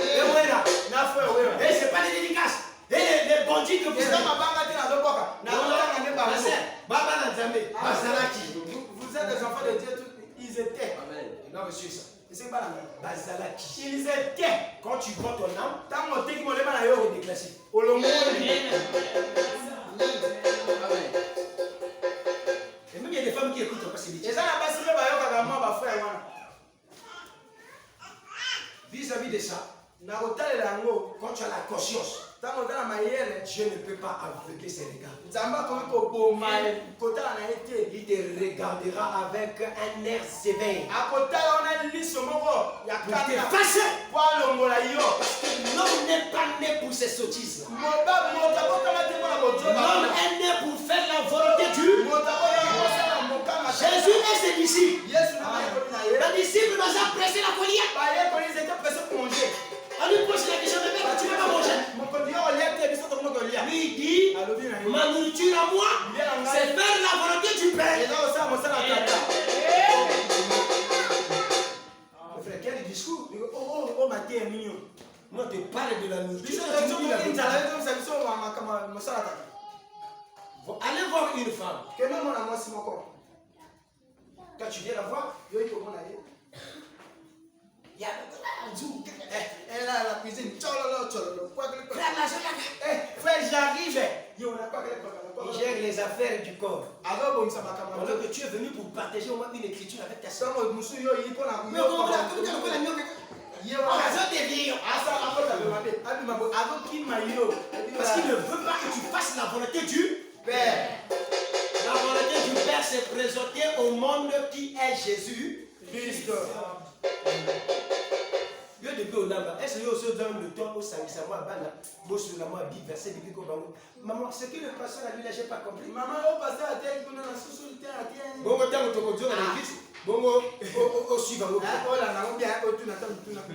Et voilà. Et c'est pas des dédicaces. Et les bandits que vous avez. Vous êtes des enfants de Dieu, ils étaient. Amen. Non, monsieur, ça. C'est pas la même. Bazalaki. Ils étaient. Quand tu prends ton âme, Tant que tu es déclassé. Et même il y a des femmes qui écoutent parce que vis-à-vis de ça, quand tu as la conscience, Dieu ne peut pas aveugler ses regards. Il te regardera avec un air sévère. Pour t'effacer. Parce que l'homme n'est pas né pour ces sottises. L'homme est né pour faire la volonté de Dieu. Jésus et ses disciples. Les disciples nous ont pressé la collière. On lui pose la question, mais tu ne peux pas manger. Lui il dit, ma nourriture à moi, c'est faire la volonté du Père. Mon frère, quel discours? Moi, te parle de la nourriture. Allez voir une femme. Quand tu viens la voir, il y a elle a la cuisine. Frère, j'arrive. Il gère les affaires du corps. Alors que tu es venu pour partager au moins une écriture avec ta soeur. Parce qu'il ne veut pas que tu fasses la volonté du Père. La volonté du Père s'est présentée au monde qui est Jésus Christ. Depuis au Namba, est-ce que vous avez le temps au service à moi, verset depuis qu'on va. Maman, ce que le pasteur a dit là, je n'ai pas compris. Maman, au pasteur a dit qu'on a la société à dire. Bon, on t'a dit à l'église. Bon, au suivant. Oh là, on bien, au tout n'attend tout n'a pas.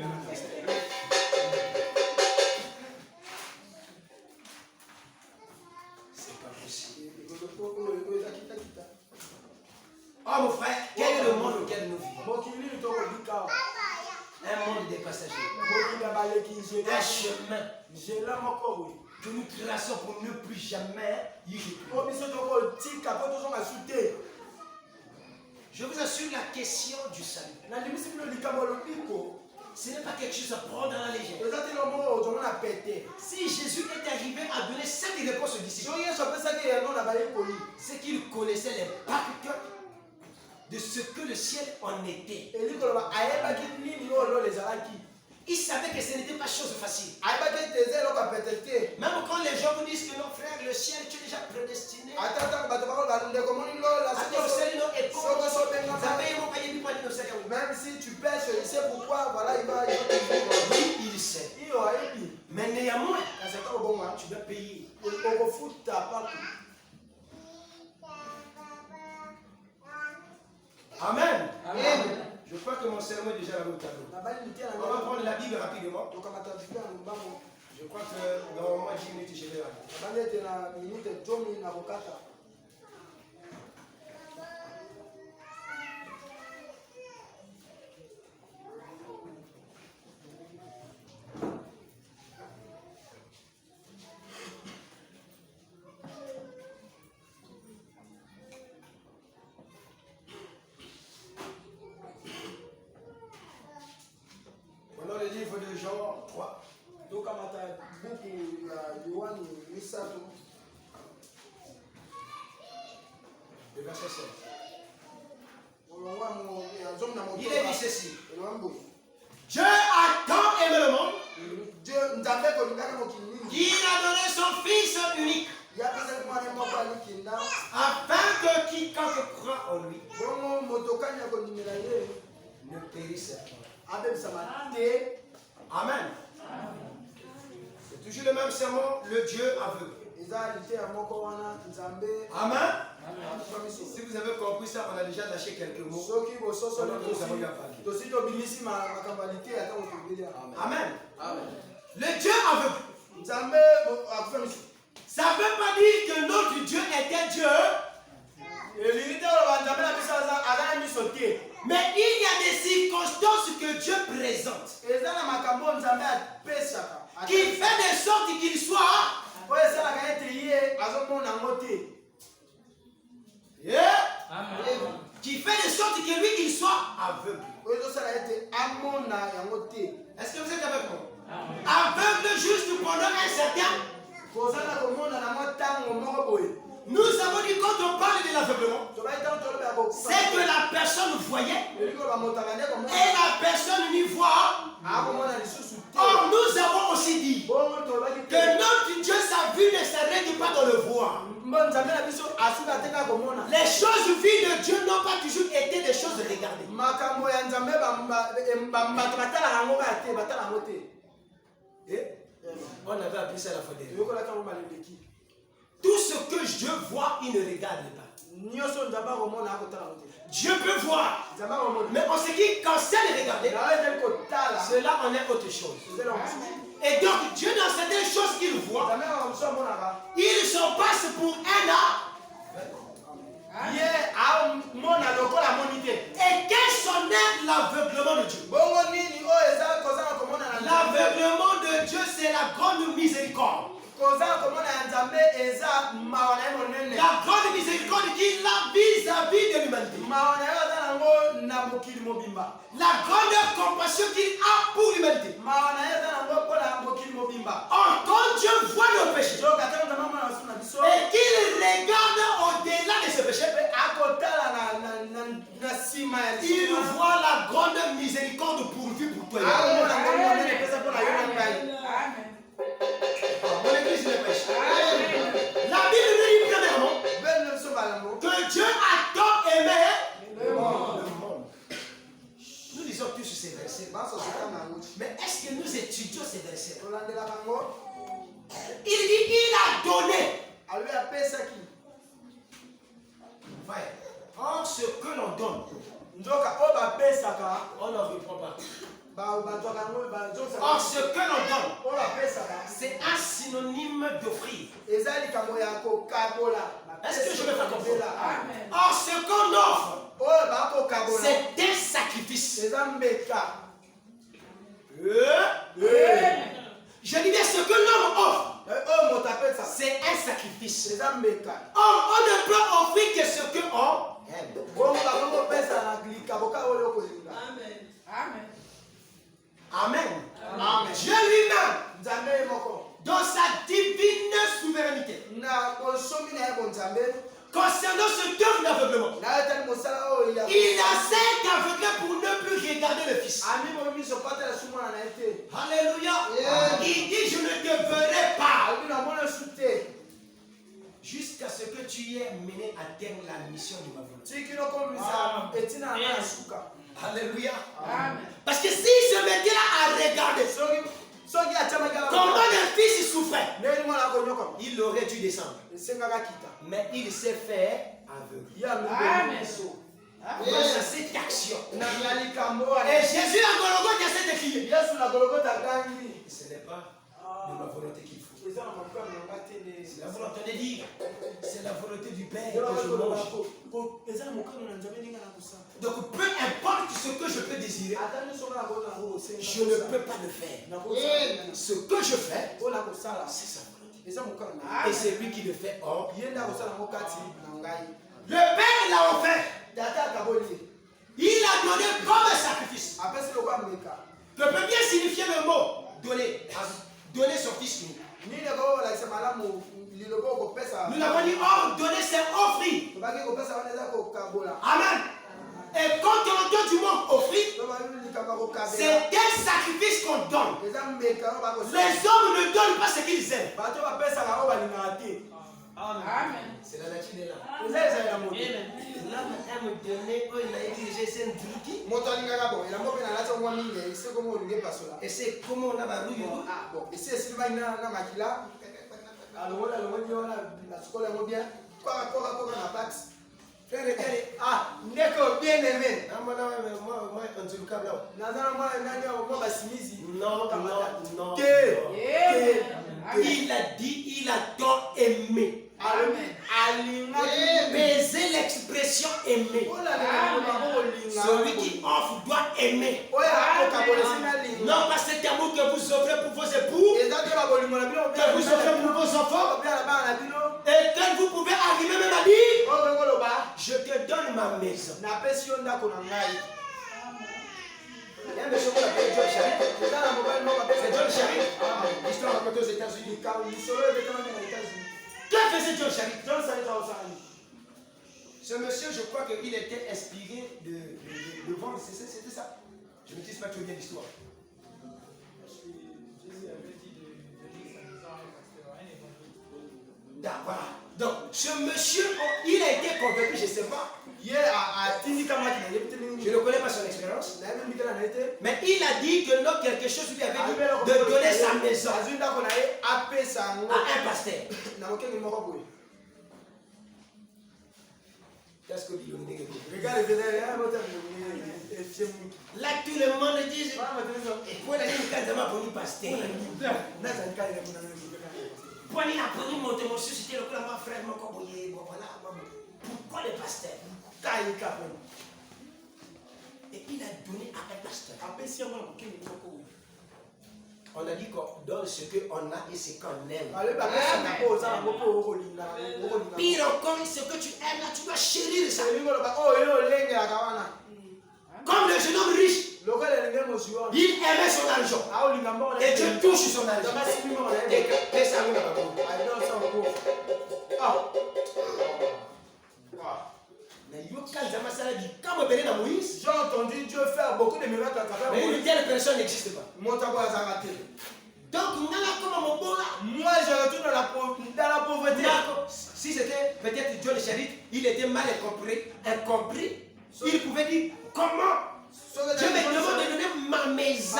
C'est pas possible. Oh mon frère, quel est le monde auquel nous vivons? Un monde des passagers. Un chemin que nous traçons pour ne plus jamais y retourner. Je vous assure, la question du salut, ce n'est pas quelque chose à prendre dans la légère. Si Jésus est arrivé à donner cette réponse aux disciples, c'est qu'il connaissait les pactes de ce que le ciel en était. Il savait que ce n'était pas chose facile. Même quand les gens vous disent que non, frère, le ciel, tu es déjà prédestiné. Même si tu pêches, il sait pourquoi, voilà, il va. Oui, il sait. Mais néanmoins, tu dois payer. Amen. Amen. Je crois que mon sermon est déjà là au tableau. On va prendre la Bible rapidement. Je crois que dans au moins 10 minutes, je vais là. Dans le livre de Jean 3. Le verset 16. Il est dit ceci. Dieu a tant aimé le monde qu'il a donné son Fils unique afin que quiconque croit en lui ne périsse point. Amen. C'est toujours le même sermon, le Dieu aveugle. Amen. Si vous avez compris ça, on a déjà lâché quelques mots. Amen. Le Dieu aveugle. Ça ne veut pas dire que notre Dieu était Dieu. Mais il y a des circonstances que Dieu présente qui fait de sorte qu'il soit qui fait de sorte que lui il soit aveugle. Est-ce que vous êtes avec moi? Aveugle juste pendant un certain. Nous avons dit quand on parle de l'aveuglement, c'est que la personne voyait et la personne n'y voit. Or nous avons aussi dit que notre Dieu, sa vue ne s'arrête pas dans le voir. Les choses vues de Dieu n'ont pas toujours été des choses regardées. On avait appris ça la fois dernière. Tout ce que Dieu voit, il ne regarde pas. Dieu peut voir, mais en ce qui concerne regarder, cela en est autre chose. Et donc Dieu dans certaines choses qu'il voit, il s'en passe pour un an. Et quel en est l'aveuglement de Dieu? L'aveuglement de Dieu, c'est la grande miséricorde. La grande miséricorde qu'il a vis-à-vis de l'humanité. La grande compassion qu'il a pour l'humanité. Or, quand Dieu voit nos péchés et qu'il regarde au-delà de ce péché, il voit la grande miséricorde pourvue pour toi. Mon église ne pêche. La Bible nous dit premièrement que Dieu a tant aimé le monde. Nous lisons tous ces versets. Mais est-ce que nous étudions ces versets? Il dit il a donné. Or ce que l'on donne, on n'en reprend pas. Or ce que l'on donne, c'est un synonyme d'offrir. Est-ce que je me fais comprendre? Or ce qu'on offre, c'est un sacrifice. Je dis bien ce que l'homme offre, c'est un sacrifice. Or on ne peut offrir que ce que on aime. Amen. Amen. Dieu lui-même, dans sa divine souveraineté, concernant ce deuil d'aveuglement, il a cet aveuglé pour ne plus regarder le Fils. Alléluia. Il dit, je ne te verrai pas jusqu'à ce que tu aies mené à terme la mission de ma volonté. Alléluia. Parce que s'il se mettait là à regarder comment le Fils souffrait, il aurait dû descendre. Mais il s'est fait aveugle. Face à cette action. Et Jésus à Golgotha a cette écriture. Ce n'est pas de ma volonté qu'il faut. C'est la volonté de Dieu. C'est la volonté du Père que je mange. Donc peu importe ce que je peux désirer, je ne peux pas le faire. Ce que je fais, c'est sa volonté. Et c'est lui qui le fait. Or, le Père l'a offert. Il a donné comme sacrifice. Que peut bien signifier le mot donner. Donner son fils. Nous l'avons dit, donner c'est offrir. Amen. Et quand on donne du mot offrir, c'est un sacrifice qu'on donne. Les hommes ne donnent pas ce qu'ils aiment. Amen. C'est la nature de l'âme. L'âme aime donner, il a dirigé c'est un truc. Et c'est comment on a la rue. Frère, regardez. Bien aimé. Non. Il a dit, il a tant aimé. Amen. Mais c'est l'expression aimer. Celui qui offre doit aimer. Non pas cet amour que vous offrez pour vos époux, que vous offrez pour vos enfants, et que vous pouvez arriver même à dire, je te donne ma maison. Il y a un monsieur qu'on appelle John Charit. C'est John Charit. L'histoire racontée aux États-Unis. Que faisait John Charit? Ce monsieur, je crois qu'il était inspiré de vendre. C'était ça. Je ne dis pas très bien l'histoire. D'accord. Donc, ce monsieur, il a été convaincu, je ne sais pas. Je ne connais pas son expérience. Mais il a dit que non, quelque chose lui avait dit de donner sa maison à un pasteur. Là, tout le monde dit, et pour la ligne, pour nous pasteur. Pour aller la première montée, mon c'était le plan, frère, mon coboyer, voilà. Pourquoi le pasteur? Et il a donné à un pasteur. On a dit qu'on donne ce qu'on a et ce qu'on aime. Pire encore, ce que tu aimes là, tu dois chérir ça. Comme le jeune homme riche, il aimait son argent. Et Dieu touche son argent. J'ai entendu Dieu faire beaucoup de miracles à travers mais une telle personne n'existe pas. Donc, moi je retourne dans la pauvreté. Si c'était peut-être John Charit, il était mal incompris. Il pouvait dire comment Dieu me demande de donner ma maison.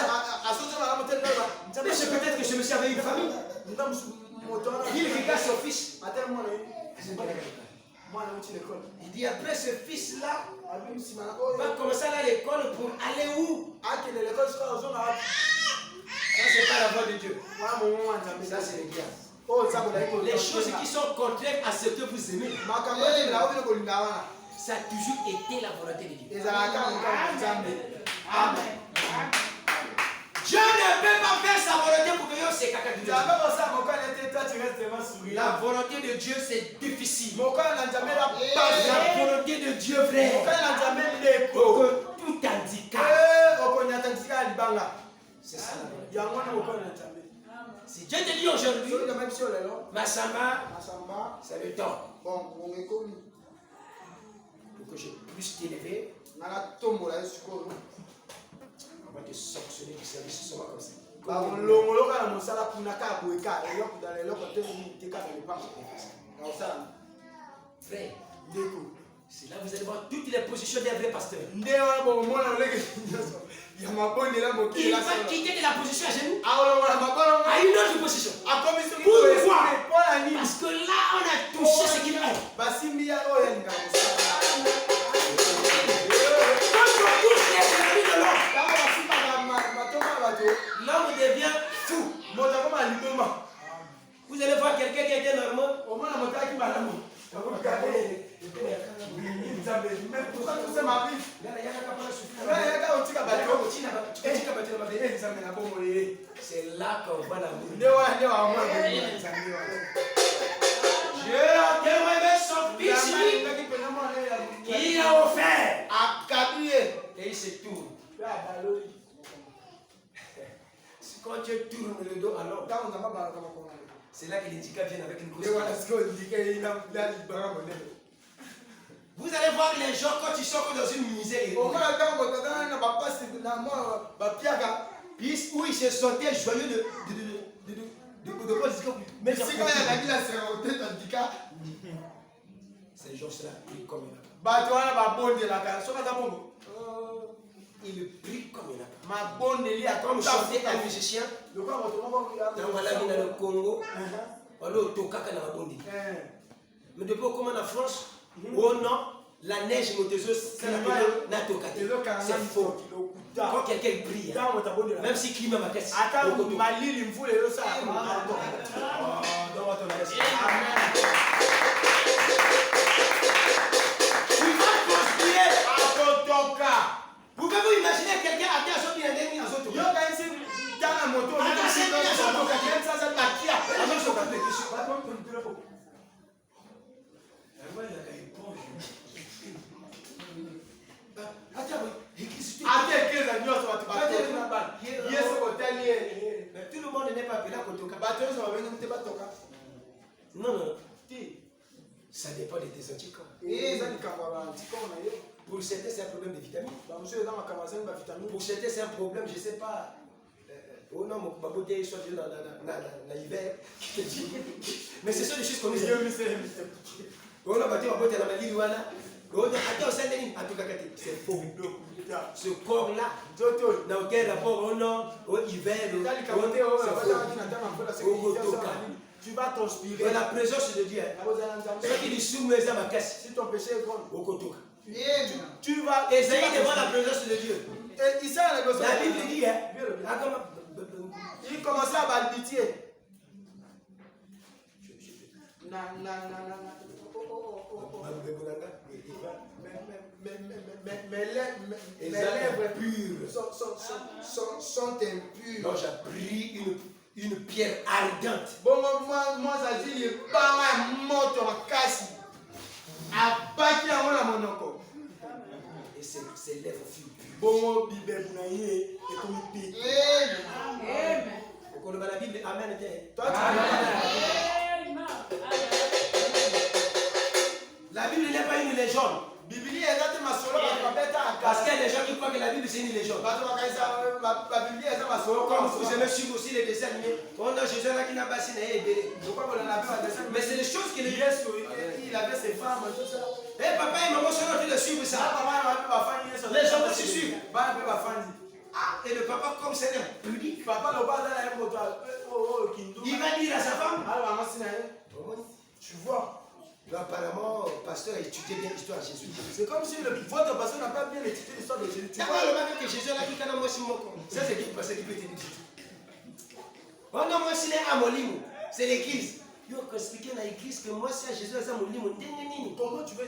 Mais c'est peut-être que ce monsieur avait une famille. Il regarde son fils. Il dit après ce fils-là va commencer à aller à l'école pour aller où? Ça c'est pas la voix de Dieu. Ça c'est le diable. Les choses qui sont contraires à ce que vous aimez, ça a toujours été la volonté de Dieu. Amen. Dieu ne peut pas faire sa volonté pour que vous se caca. La volonté de Dieu c'est difficile. La volonté de Dieu vrai. Pour que tout handicap. C'est ça la volonté. Si Dieu te dit aujourd'hui, Massamba, c'est le temps. Pour que je puisse t'élever. va te sanctionner du service seulement comme ça. Frère, c'est là que vous allez voir toutes les positions des vrais pasteurs. Il va quitter de la position à genoux à une autre position. Pourquoi? Parce que là, on a touché ce qu'il a. Quand on touche les ennemis de l'homme, l'homme devient fou. Vous allez voir quelqu'un qui était normal. C'est là qu'on voit l'amour. Dieu a tellement aimé son fils qu'il a offert. Et il se tourne. Quand Dieu tourne le dos à l'homme, c'est là que l'handicap vient avec une grosse. Vous allez voir les gens quand ils sont dans une misère. Où ils se sentaient joyeux mais ces gens-là prient comme il a. Il prie comme il a. Comme chanter un musicien, dans le Congo, on a mais depuis qu'on commence en France, oh non, la neige c'est faux. Quand quelqu'un prie, même si le climat va casser, vous pouvez vous imaginer quelqu'un a son bien aimé en auto. Tout le monde n'est pas appelé à Kotoka. Non, non. Ça dépend de tes anticorps. Pour certains, c'est un problème de vitamines. Pour certains, c'est un problème, je ne sais pas. Oh non, mon baboté soit dans l'hiver. Mais ce sont des choses qu'on nous aime. Oh non, baboté, ma botte, la maladie, voilà. C'est faux. Ce corps-là n'a aucun rapport au nord, au hiver, tu vas transpirer. La présence de Dieu. Ce qui lui soumet à ma caisse. Si ton péché est grand, tu vas essayer de voir la présence de Dieu. La Bible dit, il commençait à balbutier. Mes lèvres pures sont impures. Donc j'ai pris une pierre ardente. Bon, moi, ça dit, il parle à moto à casse. À bâtir à mon monoko. Et ses lèvres furent pures. Bon, Bible, et comme il dit. Amen. On la Bible, Amen. La Bible n'est pas une légende. Parce qu'il y a des gens qui croient que la Bible c'est une légende. Comme vous aimez suivre aussi les dessins animés. On a Jésus là qui n'a pas signé. Mais c'est des choses que il avait ses femmes et tout ça. Et papa et maman sont en train de suivre ça. Les gens aussi suivent. Et le papa, comme c'est un pudique, il va dire à sa femme. Tu vois. Apparemment, pasteur a étudié bien l'histoire de Jésus. C'est comme si votre pasteur n'a pas bien étudié l'histoire de Jésus. Tu vois le matin que Jésus a dit qu'il a moi si mon corps. Ça, c'est qui pasteur qui peut te dire. On a moi si les amolimo. C'est l'église. Il faut expliquer à l'église que moi, c'est Jésus a Zamolimo. Comment tu veux